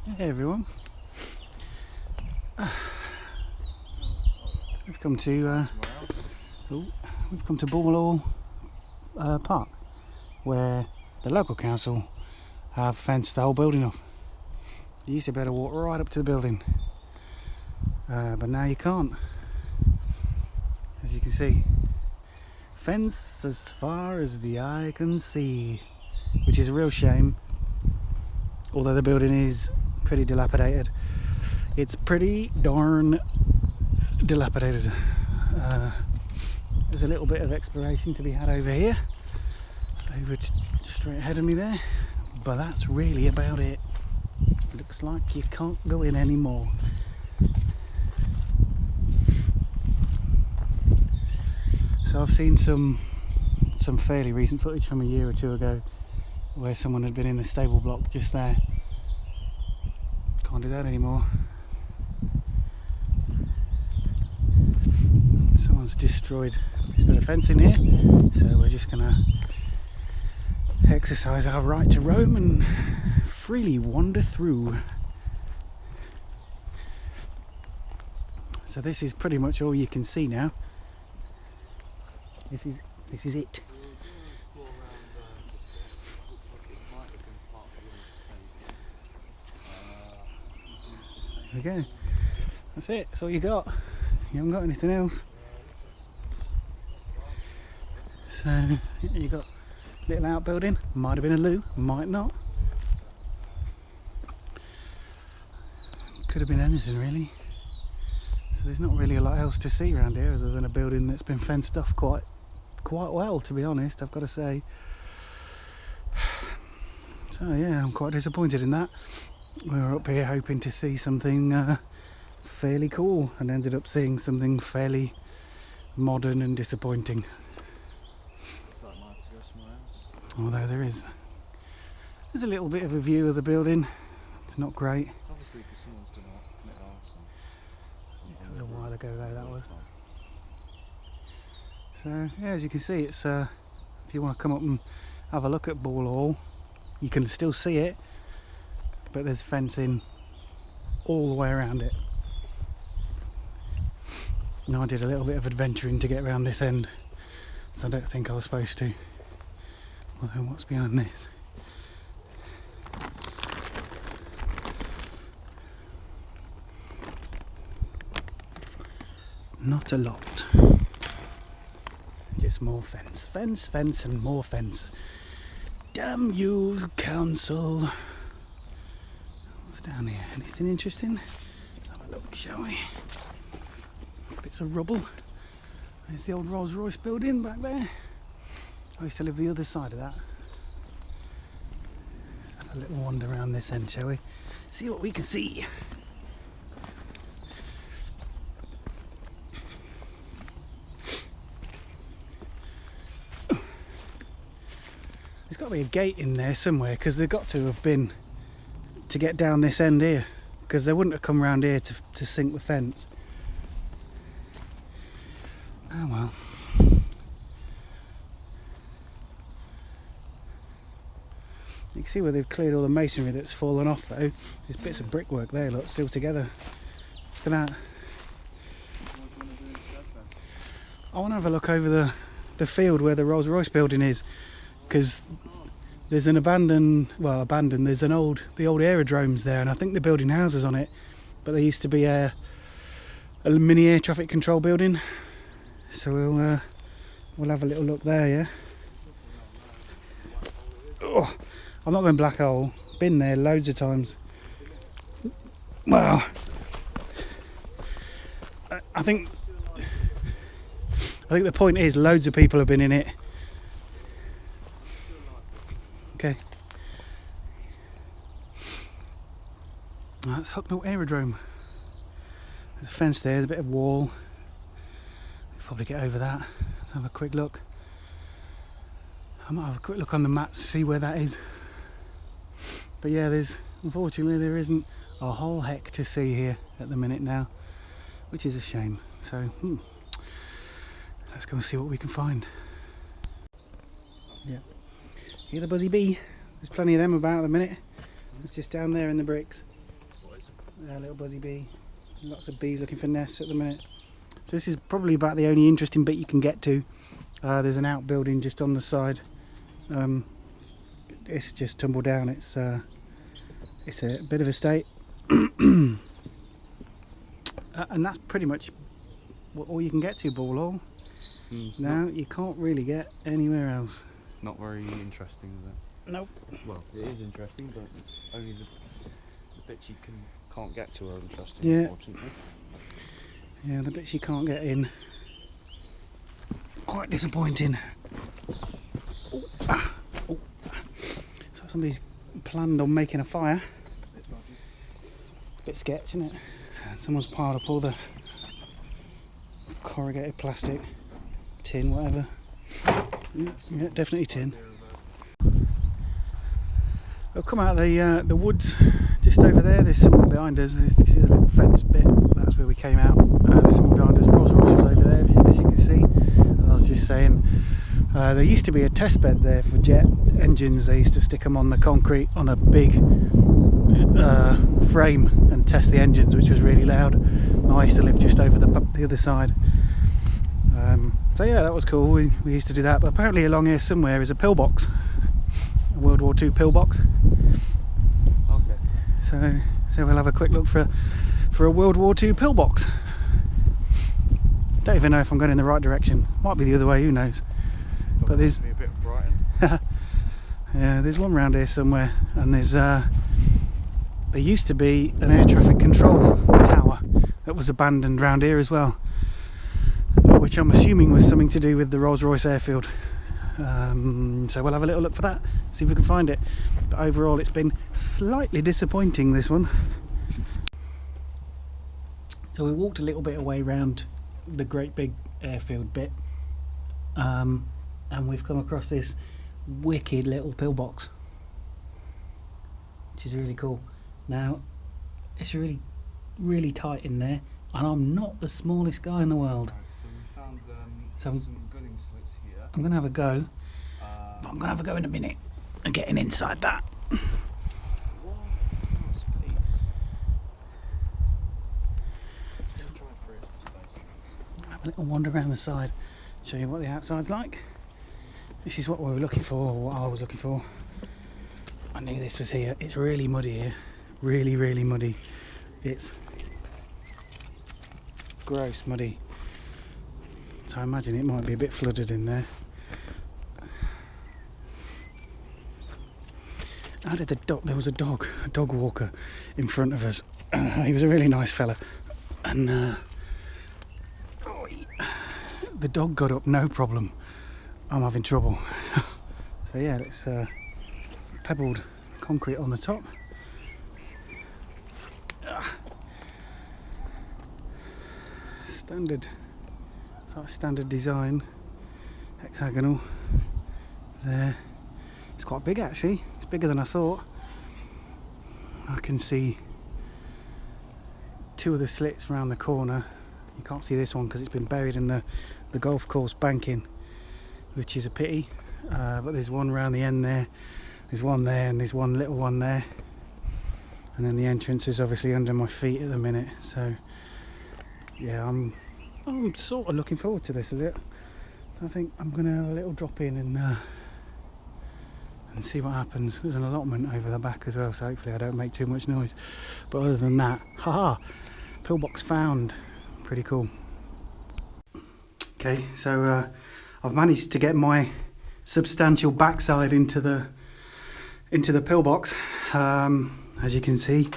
Hey everyone, we've come to Bulwell Hall Park, where the local council have fenced the whole building off. You used to be able to walk right up to the building, but now you can't. As you can see, fence as far as the eye can see, which is a real shame. Although the building is pretty dilapidated, it's pretty darn dilapidated. There's a little bit of exploration to be had over here, straight ahead of me there, but that's really about it. Looks like you can't go in anymore. So I've seen some fairly recent footage from a year or two ago where someone had been in the stable block just there. Can't do that anymore. Someone's destroyed this bit of fencing here, so we're just gonna exercise our right to roam and freely wander through. So this is pretty much all you can see now. This is it. There we go. That's it. That's all you got. You haven't got anything else. So you got a little outbuilding. Might have been a loo, might not. Could have been anything really. So there's not really a lot else to see around here other than a building that's been fenced off quite well, to be honest, I've got to say. So yeah, I'm quite disappointed in that. We were up here hoping to see something fairly cool and ended up seeing something fairly modern and disappointing. Although there's a little bit of a view of the building. It's not great. It's obviously because someone's done commit arson. That was a while ago though, that was. So yeah, as you can see, it's if you want to come up and have a look at Bulwell Hall, you can still see it, but there's fencing all the way around it. And I did a little bit of adventuring to get around this end, so I don't think I was supposed to. Although, what's behind this? Not a lot. Just more fence. Fence, fence and more fence. Damn you, council. What's down here? Anything interesting? Let's have a look, shall we? Bits of rubble. There's the old Rolls Royce building back there. I used to live the other side of that. Let's have a little wander around this end, shall we? See what we can see. There's got to be a gate in there somewhere, because they've got to have been to get down this end here, because they wouldn't have come around here to sink the fence. Oh well. You can see where they've cleared all the masonry that's fallen off though. There's bits of brickwork there, look, still together. Look at that. I want to have a look over the field where the Rolls Royce building is, because there's an there's the old aerodromes there, and I think they're building houses on it, but there used to be a mini air traffic control building, so we'll have a little look there, yeah. Oh, I'm not going black hole, been there loads of times. Wow. I think the point is loads of people have been in it. Okay. That's Hucknall Aerodrome. There's a fence there, there's a bit of wall. Could probably get over that. Let's have a quick look. I might have a quick look on the map to see where that is. But yeah, unfortunately there isn't a whole heck to see here at the minute now, which is a shame. So let's go and see what we can find. Yeah. Hear the buzzy bee? There's plenty of them about at the minute. It's just down there in the bricks. Little buzzy bee. Lots of bees looking for nests at the minute. So this is probably about the only interesting bit you can get to. There's an outbuilding just on the side. It's just tumbled down. It's a bit of a state. And that's pretty much all you can get to Bulwell Hall. Now you can't really get anywhere else. Not very interesting, is it? Nope. Well, it is interesting, but only the bits you can't get to are interesting, yeah. Unfortunately. Yeah, the bits you can't get in. Quite disappointing. Oh, oh. So somebody's planned on making a fire. It's a bit sketch, isn't it? Someone's piled up all the corrugated plastic, tin, whatever. Yeah, definitely tin. We'll come out the woods just over there. There's someone behind us. You see the little fence bit. That's where we came out. There's someone behind us. Rolls Royce is over there, as you can see. And I was just saying, there used to be a test bed there for jet engines. They used to stick them on the concrete on a big frame and test the engines, which was really loud. And I used to live just over the other side. So yeah, that was cool. We used to do that. But apparently along here somewhere is a pillbox. A World War II pillbox. Okay. So we'll have a quick look for a World War II pillbox. Don't even know if I'm going in the right direction. Might be the other way, who knows. But there's be a bit of Brighton. yeah, there's one round here somewhere, and there's there used to be an air traffic control tower that was abandoned round here as well, which I'm assuming was something to do with the Rolls Royce airfield. So we'll have a little look for that, see if we can find it. But overall it's been slightly disappointing, this one. So we walked a little bit away round the great big airfield bit, and we've come across this wicked little pillbox, which is really cool. Now it's really tight in there, and I'm not the smallest guy in the world. Right, so we found some gunning slits here. I'm going to have a go. But I'm going to have a go in a minute and getting inside that. Have a little wander around the side, show you what the outside's like. This is what we were looking for, or what I was looking for. I knew this was here. It's really muddy here. Really, really muddy. It's gross muddy. So I imagine it might be a bit flooded in there. How did there was a dog walker in front of us. He was a really nice fella, and the dog got up no problem. I'm having trouble. So yeah, it's pebbled concrete on the top. Standard, it's like standard design, hexagonal. There, it's quite big actually. It's bigger than I thought. I can see two of the slits around the corner. You can't see this one because it's been buried in the golf course banking, which is a pity. But there's one around the end there. There's one there, and there's one little one there. And then the entrance is obviously under my feet at the minute. So yeah, I'm sort of looking forward to this a bit. I think I'm going to have a little drop in and see what happens. There's an allotment over the back as well, so hopefully I don't make too much noise. But other than that, haha, pillbox found. Pretty cool. Okay, so I've managed to get my substantial backside into the pillbox. As you can see,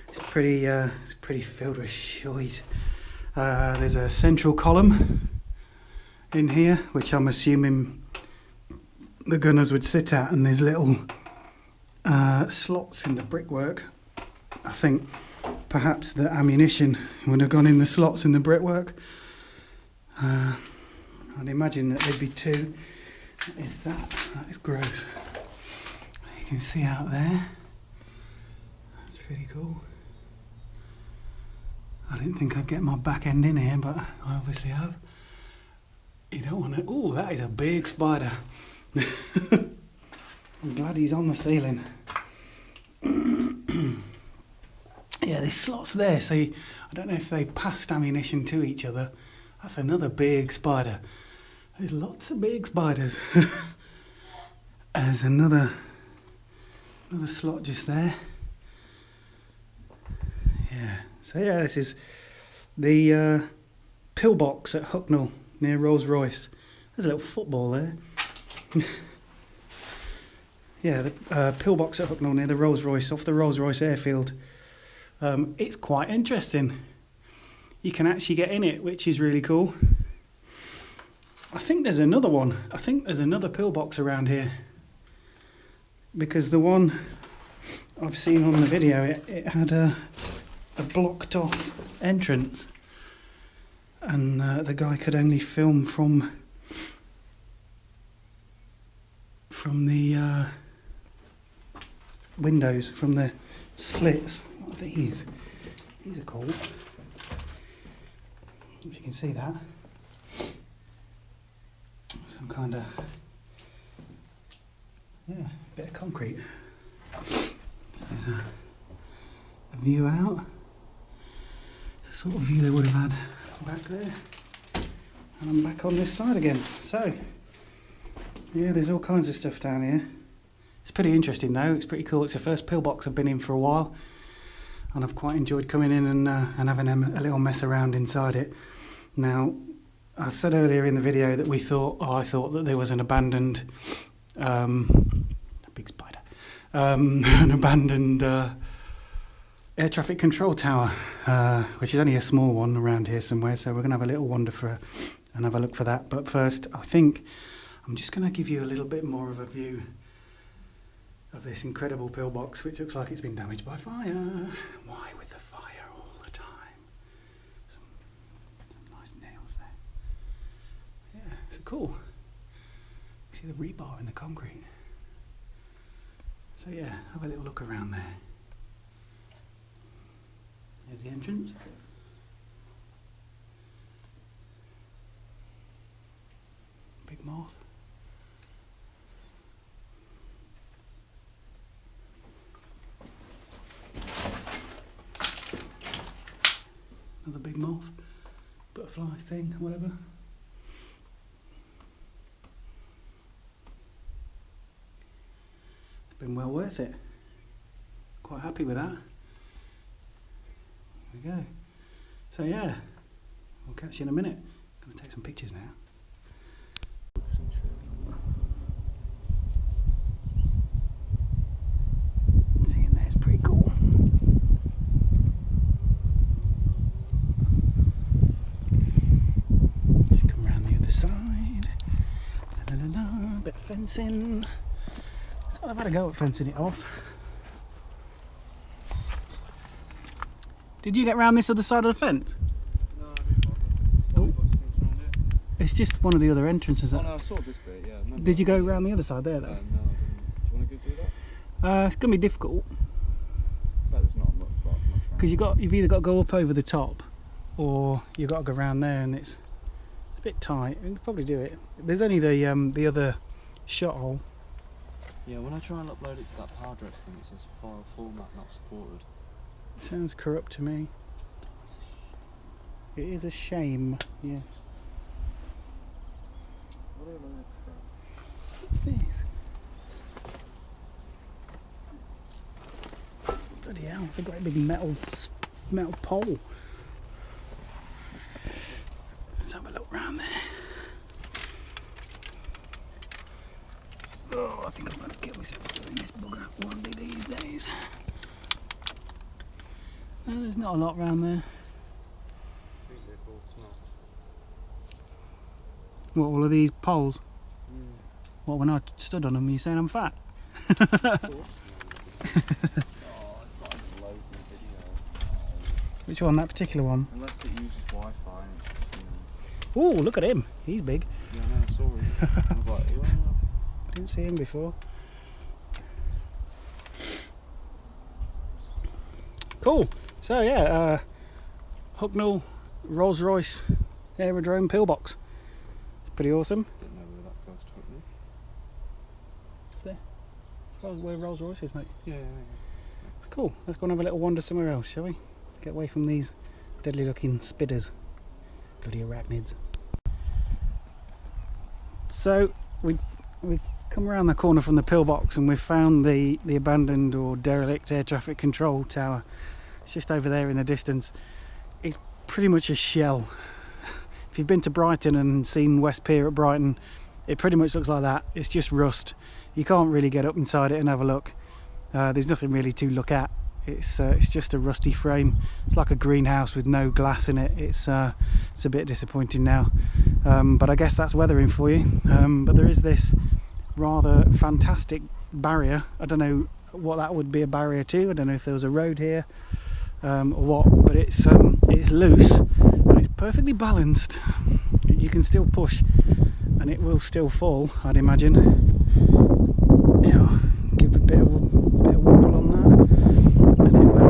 it's pretty filled with shite. There's a central column in here, which I'm assuming the gunners would sit at, and there's little slots in the brickwork. I think perhaps the ammunition would have gone in the slots in the brickwork. I'd imagine that there'd be two. What is that? That is gross. You can see out there. That's pretty cool. I didn't think I'd get my back end in here, but I obviously have. You don't want to... Oh, that is a big spider. I'm glad he's on the ceiling. yeah, there's slots there, so I don't know if they passed ammunition to each other. That's another big spider. There's lots of big spiders. There's another slot just there. Yeah, so yeah, this is the Pillbox at Hucknall near Rolls Royce. There's a little football there. Yeah, the Pillbox at Hucknall near the Rolls Royce, off the Rolls Royce airfield. It's quite interesting. You can actually get in it, which is really cool. I think there's another one. I think there's another Pillbox around here. Because the one I've seen on the video, it had a blocked off entrance. And the guy could only film from the windows, from the slits. What are these? These are cool. If you can see that. Some kind of, yeah, bit of concrete. So there's a view out. It's the sort of view they would have had back there. And I'm back on this side again. So, yeah, there's all kinds of stuff down here. It's pretty interesting though, it's pretty cool. It's the first Pillbox I've been in for a while. And I've quite enjoyed coming in and having a little mess around inside it. Now, I said earlier in the video that I thought that there was an abandoned, a big spider, an abandoned air traffic control tower, which is only a small one around here somewhere. So we're going to have a little wander and have a look for that. But first, I think I'm just going to give you a little bit more of a view of this incredible Pillbox, which looks like it's been damaged by fire. Why with the fire all the time? Some nice nails there. Yeah, it's cool. You see the rebar in the concrete. So yeah, have a little look around there. There's the entrance. Big moth. Another big moth, butterfly thing, whatever. It's been well worth it. Quite happy with that. There we go. So yeah, we'll catch you in a minute. I'm going to take some pictures now. Seeing there's pretty cool. Side, bit of fencing. So I've had a go at fencing it off. Did you get round this other side of the fence? No, I didn't bother. It's just one of the other entrances. Oh no, I saw this bit, yeah. Did you go round the other side there though? No, I didn't. Do you want to go do that? It's going to be difficult. But there's not much Because you've either got to go up over the top, or you've got to go round there, and it's a bit tight. We can probably do it. There's only the other shot hole. Yeah, when I try and upload it to that power direct thing, it says file format not supported. Sounds corrupt to me. It is a shame, yes. What's this? Bloody hell, it's a great big metal pole. Let's have a look round there. Oh, I think I'm going to kill myself doing this bugger one of these days. No, there's not a lot round there. I think they're all smashed. What, all of these poles? Mm. What, when I stood on them, are you saying I'm fat? Which one? That particular one? Unless it uses Wi-Fi. Oh, look at him. He's big. Yeah, I know, I saw him. I was like, ew. Didn't see him before. Cool. So yeah, Hucknall Rolls Royce Aerodrome Pillbox. It's pretty awesome. Didn't know we were that close to Hucknall. It's there. It's where Rolls Royce is, mate. Yeah. It's Cool, let's go and have a little wander somewhere else, shall we? Get away from these deadly looking spidders. Bloody arachnids. So we've come around the corner from the Pillbox and we've found the abandoned or derelict air traffic control tower. It's just over there in the distance. It's pretty much a shell. If you've been to Brighton and seen West Pier at Brighton, it pretty much looks like that. It's just rust. You can't really get up inside it and have a look. There's nothing really to look at. It's just a rusty frame. It's like a greenhouse with no glass in it. It's a bit disappointing now, but I guess that's weathering for you. But there is this rather fantastic barrier. I don't know what that would be a barrier to. I don't know if there was a road here or what, but it's loose, but it's perfectly balanced. You can still push and it will still fall, I'd imagine. Yeah, give a bit of wobble on that and it will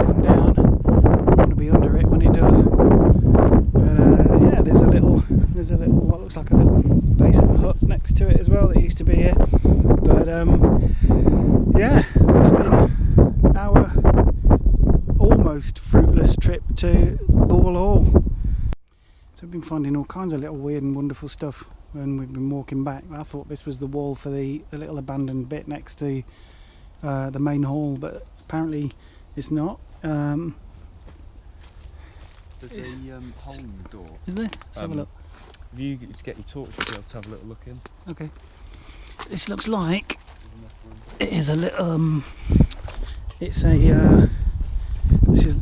come down. I want to be under it when it does. But yeah, there's a little what looks like a little base of a hut next to it as well that used to be here. But yeah, that's been our almost fruitless trip to Bulwell Hall. So we've been finding all kinds of little weird and wonderful stuff when we've been walking back. I thought this was the wall for the little abandoned bit next to the main hall, but apparently it's not. There's a hole in the door. Is there? Let's have a look. If you get your torch, you'll be able to have a little look in. Okay. This looks like it is a little. It's a. This is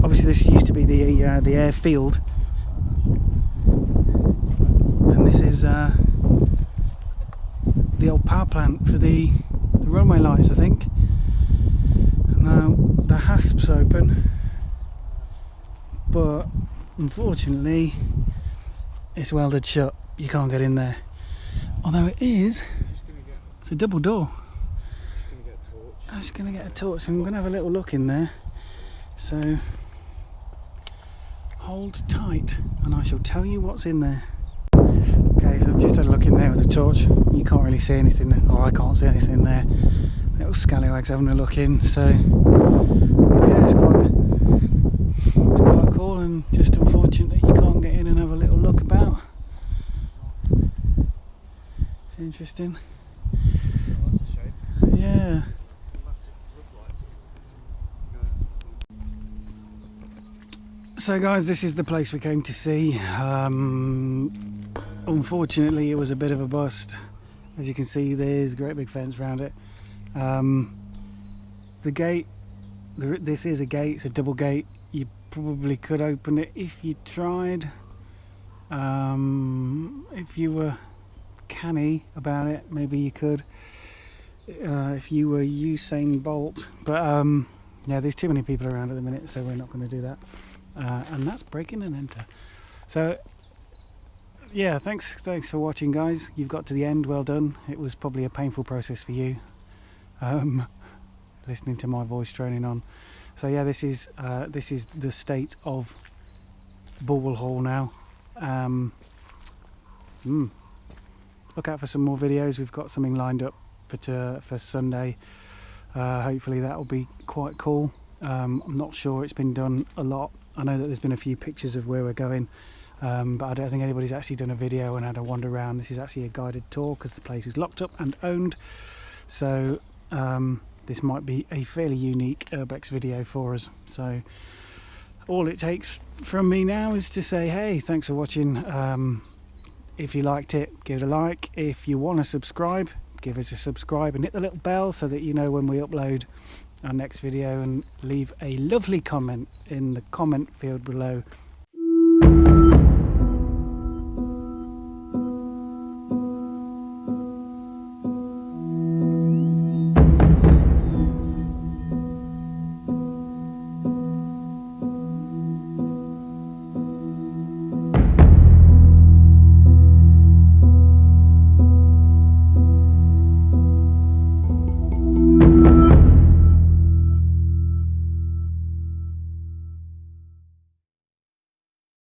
obviously this used to be the airfield, and this is the old power plant for the runway lights, I think. Now the hasp's open, but unfortunately it's welded shut. You can't get in there. Although it's a double door. I'm just going to get a torch and I'm going to have a little look in there. So hold tight and I shall tell you what's in there. Okay, so I've just had a look in there with a torch. You can't really see anything, or I can't see anything in there. Little scallywags having a look in, so yeah, it's quite cool, and just unfortunate that you can't get in and have a little look about. It's interesting. Yeah. So guys, this is the place we came to see. Unfortunately it was a bit of a bust. As you can see, there's a great big fence around it. The gate, this is a gate, it's a double gate. You probably could open it if you tried. If you were canny about it, maybe you could. If you were Usain Bolt. But yeah, there's too many people around at the minute, so we're not going to do that. And that's breaking and enter. So yeah, thanks for watching, guys. You've got to the end. Well done. It was probably a painful process for you, listening to my voice droning on. So yeah, this is the state of Bulwell Hall now. Look out for some more videos. We've got something lined up for Sunday. Hopefully that will be quite cool. I'm not sure it's been done a lot. I know that there's been a few pictures of where we're going, but I don't think anybody's actually done a video and had a wander around. This is actually a guided tour because the place is locked up and owned. So this might be a fairly unique Urbex video for us. So all it takes from me now is to say, hey, thanks for watching. If you liked it, give it a like. If you want to subscribe, give us a subscribe and hit the little bell so that you know when we upload our next video, and leave a lovely comment in the comment field below.